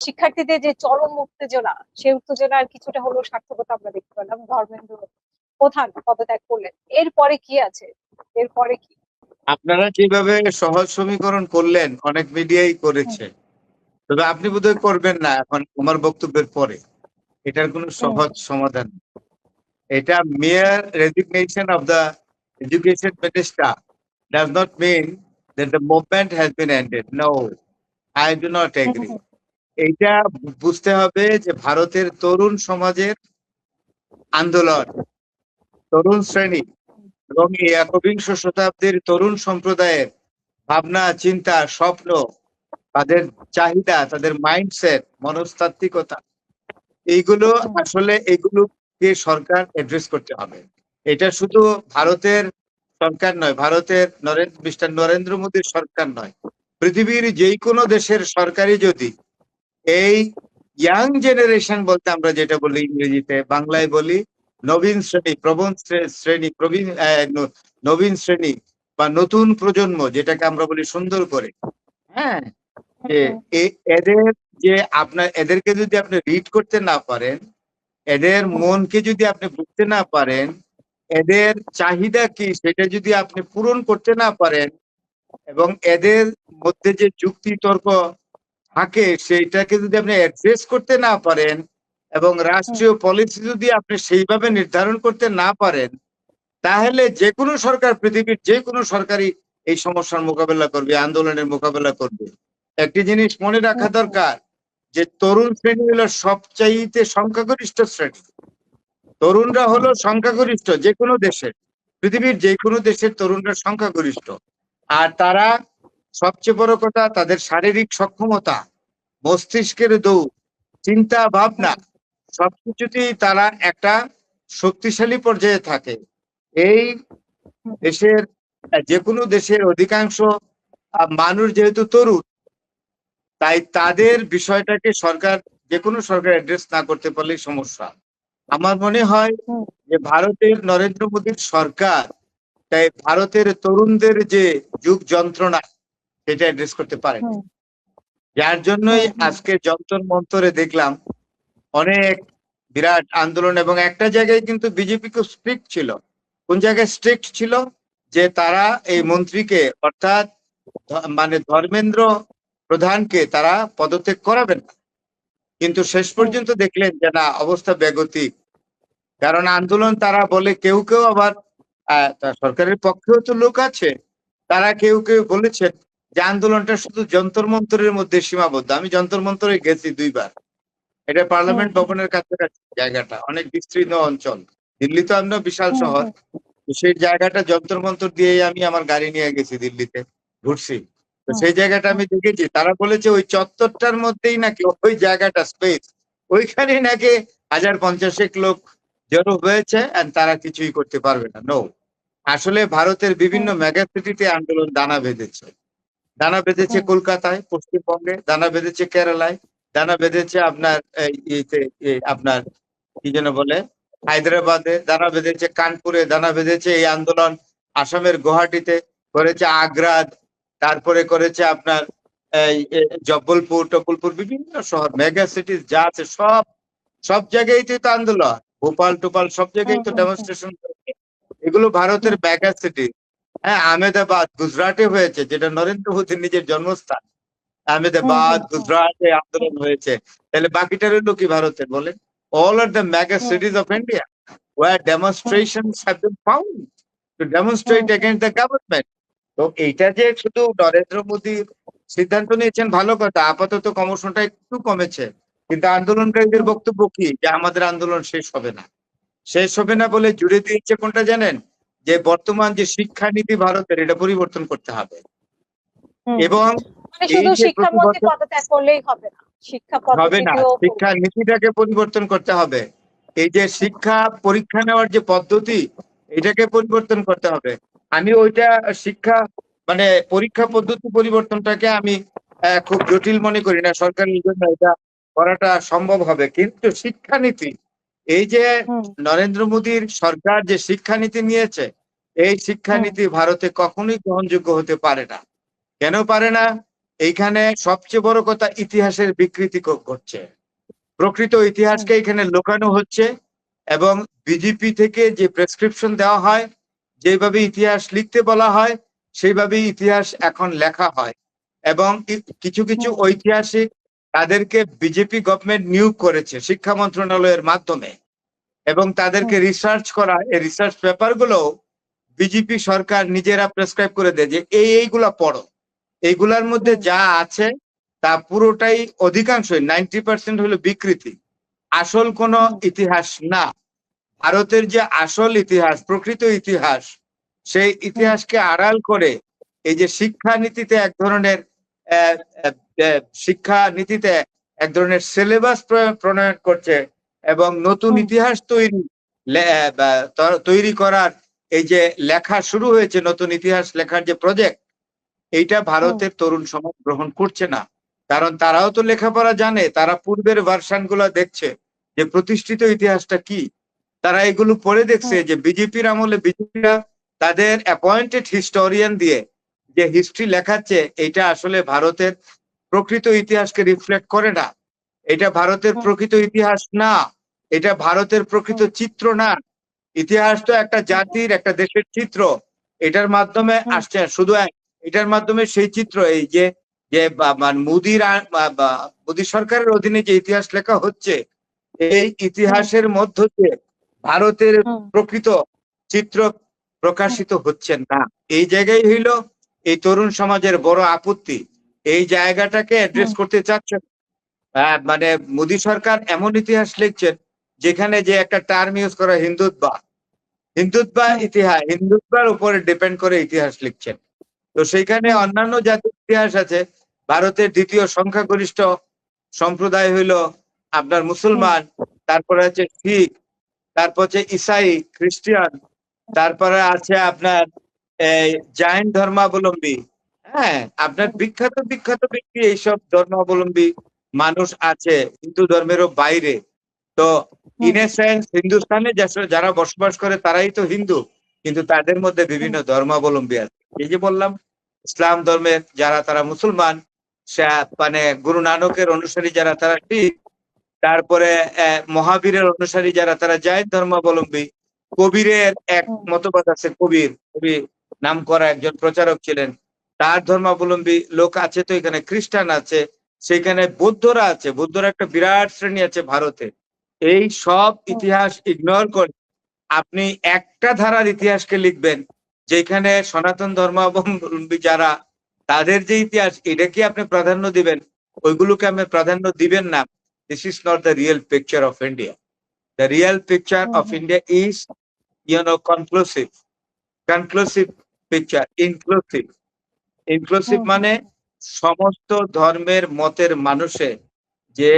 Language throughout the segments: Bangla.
শিক্ষার্থীদের যে চরম উত্তেজনা, সেই উত্তেজনার কিছুটা হলেও সার্থকতা আমরা দেখতে পেলাম। ধর্মেন্দ্র প্রধান পদত্যাগ করলেন, এরপরে কি আছে? এরপরে কি? আপনারা যেভাবে সহজ সমীকরণ করলেন, অনেক মিডিয়াই হুম, করেছে, তবে আপনি বোধহয় করবেন না এখন আমার বক্তব্যের পরে। এটার কোনো হুম, সহজ সমাধান নেই। এটা mere resignation of the education minister does not mean that the movement has been ended. No, I do not hmm, agree. হুম, এইটা বুঝতে হবে যে ভারতের তরুণ সমাজের আন্দোলন, তরুণ শ্রেণী এবং এই একবিংশ শতাব্দীর তরুণ সম্প্রদায়ের ভাবনা, চিন্তা, স্বপ্ন, তাদের চাহিদা, তাদের মাইন্ডসেট, মনস্তাত্ত্বিকতা, এইগুলো হুম, আসলে এগুলোকে সরকার অ্যাড্রেস করতে হবে। এটা শুধু ভারতের সরকার নয়, ভারতের মিস্টার নরেন্দ্র মোদীর সরকার নয়, পৃথিবীর যে কোনো দেশের সরকারই যদি এই ইয়াং জেনারেশন বলতে আমরা যেটা বলি ইংরেজিতে, বাংলায় বলি নবীন শ্রেণী, প্রবণ শ্রেণী, নবীন শ্রেণী বা নতুন প্রজন্ম, যেটাকে আমরা বলি সুন্দর করে, হ্যাঁ, যে হুম, এদের যে আপনার এদেরকে যদি আপনি রিড করতে না পারেন, এদের হুম, মনকে যদি আপনি বুঝতে না পারেন, এদের চাহিদা কি সেটা যদি আপনি পূরণ করতে না পারেন, এবং এদের মধ্যে যে যুক্তি তর্ক থাকে সেইটাকে যদি আপনি অ্যাড্রেস করতে না পারেন, এবং হুম, রাষ্ট্রীয় পলিসি যদি আপনি সেইভাবে নির্ধারণ করতে না পারেন, তাহলে যে কোনো সরকার, পৃথিবীর যে কোনো সরকারই এই সমস্যার মোকাবেলা করবে, আন্দোলনের মোকাবেলা করবে। একটি জিনিস মনে রাখা হুম, দরকার, যে তরুণ শ্রেণী হলো সবচাইতে সংখ্যাগরিষ্ঠ শ্রেণী। তরুণরা হলো সংখ্যাগরিষ্ঠ যে কোনো দেশের, পৃথিবীর যে কোনো দেশের তরুণরা সংখ্যাগরিষ্ঠ। আর তারা, সবচেয়ে বড় কথা, তাদের শারীরিক সক্ষমতা, মস্তিষ্কের দৌড়, চিন্তা ভাবনা, হুম, সবকিছুতেই তারা একটা শক্তিশালী পর্যায়ে থাকে। এই হুম, দেশের, যে কোনো দেশের অধিকাংশ মানুষ যেহেতু তরুণ, তাই তাদের বিষয়টাকে সরকার, যে কোনো সরকার অ্যাড্রেস না করতে পারলেই সমস্যা। আমার মনে হয় হুম, যে ভারতের নরেন্দ্র মোদীর সরকার, তাই ভারতের তরুণদের যে যুগ যন্ত্রণা, সেটা অ্যাড্রেস করতে পারেনি। হুম, যার জন্যই হুম, হুম, আজকে যন্তর মন্তরে দেখলাম অনেক বিরাট আন্দোলন, এবং একটা জায়গায় কিন্তু বিজেপি খুব স্ট্রিক্ট ছিল। কোন জায়গায় স্ট্রিক্ট ছিল? যে তারা এই হুম, মন্ত্রীকে, অর্থাৎ মানে ধর্মেন্দ্র প্রধানকে তারা পদত্যাগ করাবেন না। কিন্তু শেষ হুম, পর্যন্ত দেখলেন যে না, অবস্থা বেগতিক। কারণ আন্দোলন তারা বলে, কেউ কেউ আবার সরকারের পক্ষেও তো লোক আছে, তারা কেউ কেউ বলেছেন যে আন্দোলনটা শুধু যন্তর মন্তরের মধ্যে সীমাবদ্ধ। আমি যন্তর মন্তরে গেছি 2 বার। এটা হুম, পার্লামেন্ট হুম, ভবনের কাছাকাছি জায়গাটা, অনেক বিস্তীর্ণ অঞ্চল। দিল্লি তো আমরা বিশাল হুম, শহর, হুম, তো সেই জায়গাটা যন্তর মন্তর দিয়েই আমি আমার গাড়ি নিয়ে গেছি দিল্লিতে, ঘুরছি। তো হুম, সেই জায়গাটা হুম, আমি দেখেছি, তারা বলেছে ওই চত্বরটার মধ্যেই নাকি, ওই জায়গাটা স্পেস, ওইখানেই নাকি 1050 লোক জড়ো হয়েছে, আর তারা কিছুই করতে পারবে না। নো, আসলে ভারতের বিভিন্ন হুম, মেগা সিটিতে আন্দোলন দানা বেঁধেছে। দানা বেঁধেছে হুম, কলকাতায়, পশ্চিমবঙ্গে, দানা বেঁধেছে কেরালায়, দানা বেঁধেছে আপনার আপনার কি যেন বলে, হায়দ্রাবাদে, দানা বেঁধেছে কানপুরে, দানা বেঁধেছে এই আন্দোলন আসামের গুয়াহাটিতে, করেছে আগ্রা, তারপরে করেছে আপনার জব্বলপুর টব্বলপুর, বিভিন্ন শহর, মেগা সিটি যা আছে সব, সব জায়গায় তো আন্দোলন, ভোপাল টোপাল সব জায়গায় হুম, তো হুম, হুম, ডেমনস্ট্রেশন করেছে। এগুলো ভারতের হুম, মেগা সিটি। হ্যাঁ, আহমেদাবাদ গুজরাটে হয়েছে, যেটা নরেন্দ্র মোদীর নিজের জন্মস্থান। হুম, আহমেদাবাদ, হুম, হুম, গুজরাটে আন্দোলন হয়েছে। তাহলে বাকিটা রইল কি ভারতের বলেন? All are the mega hmm, cities of India where hmm, demonstrations have been found to hmm, demonstrate hmm, against the government. তো এইটা যে শুধু নরেন্দ্র মোদী সিদ্ধান্ত নিয়েছেন ভালো কথা, আপাতত কমিশনটা একটু কমেছে, কিন্তু আন্দোলনকারীদের হুম, বক্তব্য কি, যে আমাদের আন্দোলন শেষ হবে না। শেষ হবে না বলে জুড়ে দিয়েছে কোনটা জানেন? যে বর্তমান যে শিক্ষানীতি ভারতের, এটা পরিবর্তন করতে হবে। হুম। এবং মানে এই শুধু যে প্রতি শিক্ষামন্ত্রী বছর, পদত্যাগ করলেই হবে না, শিক্ষা হবে না, পদ্ধতিটিও শিক্ষা নীতিটাকে পরিবর্তন করতে হবে। এই যে শিক্ষা পরীক্ষা নেওয়ার যে পদ্ধতি, এটাকে পরিবর্তন করতে হবে। আমি ওইটা শিক্ষা, মানে পরীক্ষা পদ্ধতি পরিবর্তনটাকে আমি খুব জটিল মনে করি না, সরকারের জন্য এটা করাটা সম্ভব হবে। কিন্তু শিক্ষানীতি, এই যে হুম, নরেন্দ্র মোদীর সরকার যে শিক্ষানীতি নিয়েছে, এই হুম, শিক্ষানীতি ভারতে কখনোই গ্রহণযোগ্য হতে পারে না। কেন পারে না? এইখানে সবচেয়ে বড় কথা ইতিহাসের বিকৃতি ঘটছে। প্রকৃত ইতিহাসকে এখানে লুকানো হচ্ছে এবং বিজেপি থেকে যে প্রেসক্রিপশন দেওয়া হয়, যেভাবে ইতিহাস লিখতে বলা হয় সেইভাবে ইতিহাস এখন লেখা হয়। এবং কিছু কিছু ঐতিহাসিক তাদেরকে বিজেপি গভর্নমেন্ট নিয়োগ করেছে শিক্ষা মন্ত্রণালয়ের মাধ্যমে, এবং তাদেরকে রিসার্চ করা, এই রিসার্চ পেপার গুলো বিজেপি সরকার নিজেরা প্রেসক্রাইব করে দেয় যে এইগুলা পড়ো। এইগুলার মধ্যে যা আছে তা পুরোটাই অধিকাংশই 90% হলো বিকৃতি, আসল কোনো ইতিহাস না। ভারতের যে আসল ইতিহাস, প্রকৃত ইতিহাস, সেই ইতিহাসকে আড়াল করে এই যে শিক্ষা নীতিতে এক ধরনের শিক্ষা নীতিতে এক ধরনের সিলেবাস প্রণয়ন করছে এবং নতুন ইতিহাস তৈরি করার এই যে লেখা শুরু হয়েছে, নতুন ইতিহাস লেখার যে প্রজেক্ট, এইটা ভারতের তরুণ সমাজ গ্রহণ করছে না। কারণ তারাও তো লেখাপড়া জানে, তারা পূর্বের ভার্সান গুলা দেখছে যে প্রতিষ্ঠিত ইতিহাসটা কি, তারা এগুলো পড়ে দেখছে যে বিজেপির আমলে বিজেপিরা তাদের অ্যাপয়েন্টেড হিস্টোরিয়ান দিয়ে যে হিস্ট্রি লেখাচ্ছে, এটা আসলে ভারতের প্রকৃত ইতিহাসকে রিফ্লেক্ট করে না। এটা ভারতের প্রকৃত ইতিহাস না, এটা ভারতের প্রকৃত চিত্র না। ইতিহাস তো একটা জাতির, একটা দেশের চিত্র। এটার মাধ্যমে আসছে শুধু এটার মাধ্যমে সেই চিত্র, এই যে যে মোদী সরকারের অধীনে যে ইতিহাস লেখা হচ্ছে, এই ইতিহাসের মধ্য দিয়ে ভারতের প্রকৃত চিত্র প্রকাশিত হচ্ছে না। এই জায়গায় হইল এই তরুণ সমাজের বড় আপত্তি। এই জায়গাটাকে অ্যাড্রেস করতে চাচ্ছেন। মানে মোদী সরকার এমন ইতিহাস লিখছেন যেখানে যে একটা টার্ম ইউজ করা হিন্দুত্ব ইতিহাস, হিন্দুত্বের উপরে ডিপেন্ড করে ইতিহাস লিখছেন। তো সেইখানে অন্যান্য জাতির ইতিহাস আছে। ভারতের দ্বিতীয় সংখ্যাগরিষ্ঠ সম্প্রদায় হইল আপনার মুসলমান, তারপরে আছে শিখ, তারপর হচ্ছে ইসাই, খ্রিস্টান, তারপরে আছে আপনার জৈন ধর্মাবলম্বী। হ্যাঁ, আপনার বিখ্যাত বিখ্যাত ব্যক্তি এইসব ধর্মাবলম্বী মানুষ আছে হিন্দু ধর্মেরও বাইরে। তো ইন এ সেন্স হিন্দুস্তানে যারা বসবাস করে তারাই তো হিন্দু, কিন্তু তাদের মধ্যে বিভিন্ন ধর্মাবলম্বী আছে। এই যে বললাম, ইসলাম ধর্মের যারা তারা মুসলমান, মানে গুরু নানকের অনুসারী যারা তারা শিখ, তারপরে মহাবীরের অনুসারী যারা তারা জৈন ধর্মাবলম্বী, কবিরের এক মতবাদ আছে, কবি নাম করা একজন প্রচারক ছিলেন, তার ধর্মাবলম্বী লোক আছে। তো এখানে খ্রিস্টান আছে, সেখানে বৌদ্ধরা আছে, বৌদ্ধরা একটা বিরাট শ্রেণী আছে ভারতে। এই সব ইতিহাস ইগনোর করে আপনি একটা ধারার ইতিহাসকে লিখবেন যেখানে সনাতন ধর্মাবলম্বী যারা তাদের যে ইতিহাস, এটাকে আপনি প্রাধান্য দিবেন, ওইগুলোকে আপনি প্রাধান্য দিবেন না। This is not the real picture of India. The real picture of India is conclusive picture, inclusive মানে সমস্ত ধর্মের মতের মানুষের যে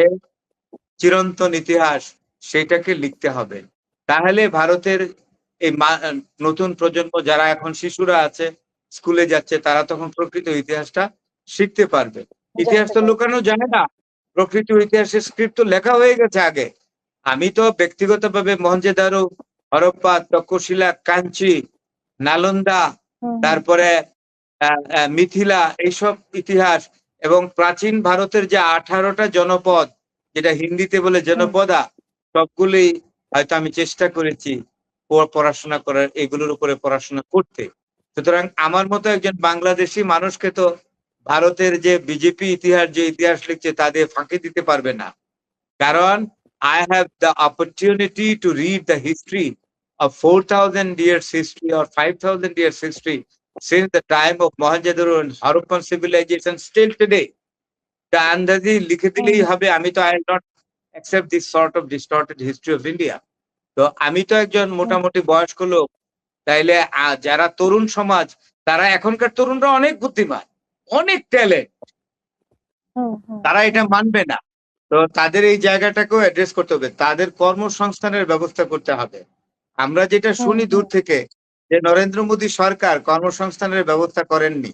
চিরন্তন ইতিহাস, সেটাকে লিখতে হবে। তাহলে ভারতের এই নতুন প্রজন্ম যারা এখন শিশুরা আছে, স্কুলে যাচ্ছে, তারা তখন প্রকৃত ইতিহাসটা শিখতে পারবে। ইতিহাস তো লুকানো যায় না, প্রকৃত ইতিহাসের স্ক্রিপ্ট তো লেখা হয়ে গেছে আগে। আমি তো ব্যক্তিগতভাবে মহেঞ্জোদারো, হরপ্পা, তক্ষশিলা, কাঞ্চি, নালন্দা, তারপরে মিথিলা, এইসব ইতিহাস এবং প্রাচীন ভারতের যে 18টা জনপদ, যেটা হিন্দিতে বলে জনপদা, সবগুলি হয়তো আমি চেষ্টা করেছি পড়াশোনা করার, এগুলোর উপরে পড়াশোনা করতে। সুতরাং আমার মতো একজন বাংলাদেশি মানুষকে তো ভারতের যে বিজেপি ইতিহাস, যে ইতিহাস লিখছে, তা দিয়ে ফাঁকি দিতে পারবে না। কারণ I have the opportunity to read the history of 4,000 years history or 5,000 years history since the time of Mohenjo-daro and Harappan civilization still today. তা আন্দাজি লিখে দিলেই হবে, আমি তো I will not accept this sort of distorted history of India. তো আমি তো একজন মোটামুটি বয়স্ক লোক, তাইলে যারা তরুণ সমাজ, তারা এখনকার তরুণরা অনেক বুদ্ধিমান, অনেক ট্যালেন্ট, তারা এটা মানবে না। তো তাদের এই জায়গাটাকেও অ্যাড্রেস করতে হবে, তাদের কর্মসংস্থানের ব্যবস্থা করতে হবে। আমরা যেটা শুনি দূর থেকে যে নরেন্দ্র মোদী সরকার কর্মসংস্থানের ব্যবস্থা করেননি,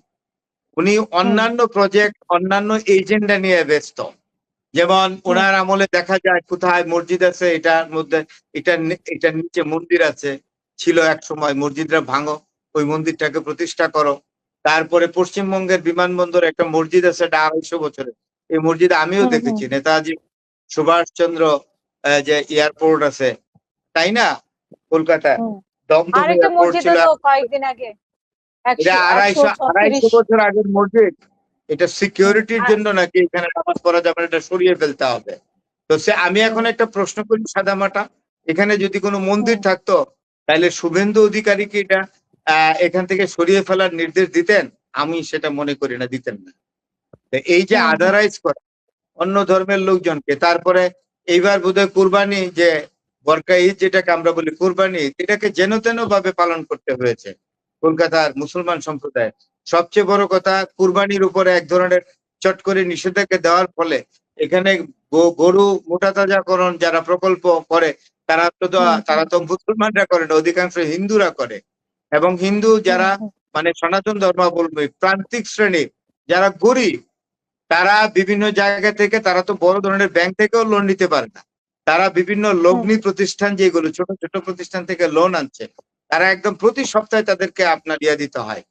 উনি অন্যান্য প্রজেক্ট, অন্যান্য এজেন্ডা নিয়ে ব্যস্ত। যেমন ওনার আমলে দেখা যায় কোথায় মসজিদ আছে, এটার মধ্যে এটার নিচে মন্দির আছে, ছিল এক সময়, মসজিদরা ভাঙো, ওই মন্দিরটাকে প্রতিষ্ঠা করো। তারপরে পশ্চিমবঙ্গের বিমানবন্দর একটা মসজিদ আছে, এটা 250 বছরের। এই মসজিদ আমিও হুম হুম দেখেছি। নেতাজি সুভাষচন্দ্র যে এয়ারপোর্ট আছে, তাই না, কলকাতায় হুম। দমদম আরেকটা এয়ারপোর্ট মসজিদ ছিল। হলো কয়েকদিন আগে, এটা 250 136। বছর আগের মসজিদ। এটা হুম সিকিউরিটির জন্য নাকি এখানে নামাজ পড়া যাবে না, এটা সরিয়ে ফেলতে হবে। তো আমি এখন হুম একটা প্রশ্ন করি সাদামাটা, এখানে যদি কোনো মন্দির হুম থাকতো তাহলে শুভেন্দু অধিকারী কি এটা এখান থেকে সরিয়ে ফেলার নির্দেশ দিতেন? আমি সেটা মনে করি না, দিতেন না। তো এই যে হুম হুম আদারাইজ করা অন্য ধর্মের লোকজনকে, তারপরে এইবার বোধহয় কুরবানি, যে বরকা ঈদ যেটাকে আমরা বলি কুরবানি ঈদ, এটাকে যেন তেন ভাবে পালন করতে হয়েছে কলকাতার মুসলমান সম্প্রদায়। সবচেয়ে বড় কথা, কুরবানির উপরে এক ধরনের চট করে নিষেধাজ্ঞা দেওয়ার ফলে এখানে গরু মোটাতাজাকরণ যারা প্রকল্প করে, হুম তারা তো মুসলমানরা করে না, অধিকাংশ হিন্দুরা করে। এবং হিন্দু হুম যারা হুম মানে সনাতন ধর্মাবলম্বী প্রান্তিক শ্রেণী, যারা গরিব, তারা বিভিন্ন জায়গা থেকে, তারা তো বড় ধরনের ব্যাংক থেকেও লোন নিতে পারে না, তারা বিভিন্ন হুম লগ্নি প্রতিষ্ঠান যেগুলো ছোট ছোট প্রতিষ্ঠান থেকে লোন আনছে, তারা একদম প্রতি সপ্তাহে তাদেরকে আপনার ইয়ে দিতে হয়,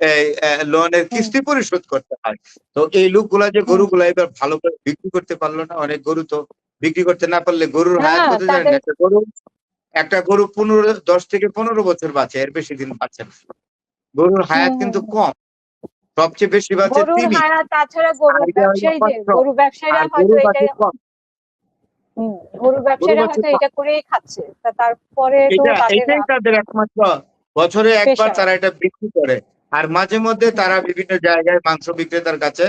এই লোনের হুম কিস্তি পরিশোধ করতে হয়। তো এই লোকগুলা যে হুম। গরুগুলা এবার ভালো করে বিক্রি করতে পারলো না, অনেক গরু তো বিক্রি করতে না পারলে গরুর হায়াত হ্যাঁ কত জানেন? তাদের একটা গরু 10 থেকে 15 বছর বাঁচে, এর বেশি দিন বাঁচে না। গরুর হুম হায়াত হুম কিন্তু হুম। কম, সবচেয়ে বেশি বাঁচে গরুর 3। হায়াত, তাছাড়া আর গরুর এটা হলো ব্যবসায়ী, যে 500, গরু ব্যবসায়ীরা আর হয়তো গরু এটা, বাঁচে কম। হুম, গরু গরু ব্যবসায়ীরা বাঁচে হয়তো কম। এটা করেই খাচ্ছে, তা তারপরে তো তাদের এটাই তাদের একমাত্র, বছরে একবার পেশা। তারা এটা বিক্রি করে। আর মাঝে মধ্যে হুম তারা বিভিন্ন জায়গায় মাংস বিক্রেতার কাছে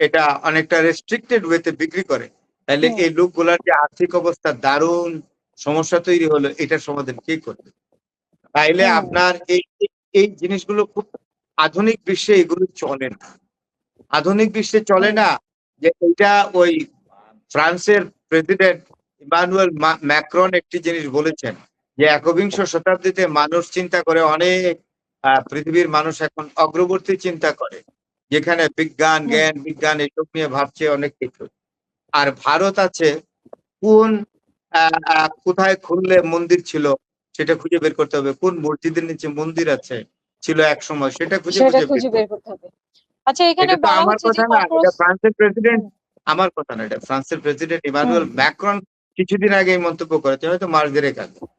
এটা অনেকটা রেস্ট্রিক্টেড ওয়েতে বিক্রি করে। তাহলে হুম এই লোকগুলার যে আর্থিক অবস্থা দারুণ সমস্যা তৈরি হলো, এটার সমাধান কে করবে? তাইলে হুম আপনার এই এই জিনিসগুলো খুব আধুনিক বিশ্বে এগুলো চলে না। আধুনিক বিশ্বে চলে হুম না, যে এটা ওই ফ্রান্সের প্রেসিডেন্ট ইমানুয়েল ম্যাক্রন একটি জিনিস বলেছেন, যে একবিংশ শতাব্দীতে মানুষ চিন্তা করে অনেক, পৃথিবীর মানুষ এখন অগ্রবর্তী চিন্তা করে, যেখানে বিজ্ঞান হুম জ্ঞান বিজ্ঞান এসব নিয়ে ভাবছে অনেক কিছু। আর ভারত আছে কোন কোথায় খুললে মন্দির ছিল সেটা খুঁজে বের করতে হবে, কোন মসজিদের নিচে মন্দির আছে ছিল এক সময়, সেটা খুঁজে সেটা খুঁজে বের খুঁজে বের করতে। করতে হবে। আচ্ছা, এখানে এটা তো বলা আমার হচ্ছে যে কথা না, কক্রোচ। এটা ফ্রান্সের প্রেসিডেন্ট, হুম আমার কথা না, এটা ফ্রান্সের প্রেসিডেন্ট হুম ইমানুয়েল ম্যাক্রন কিছুদিন আগে এই মন্তব্য করেছে, হয়তো মাস দেড়েক আগে।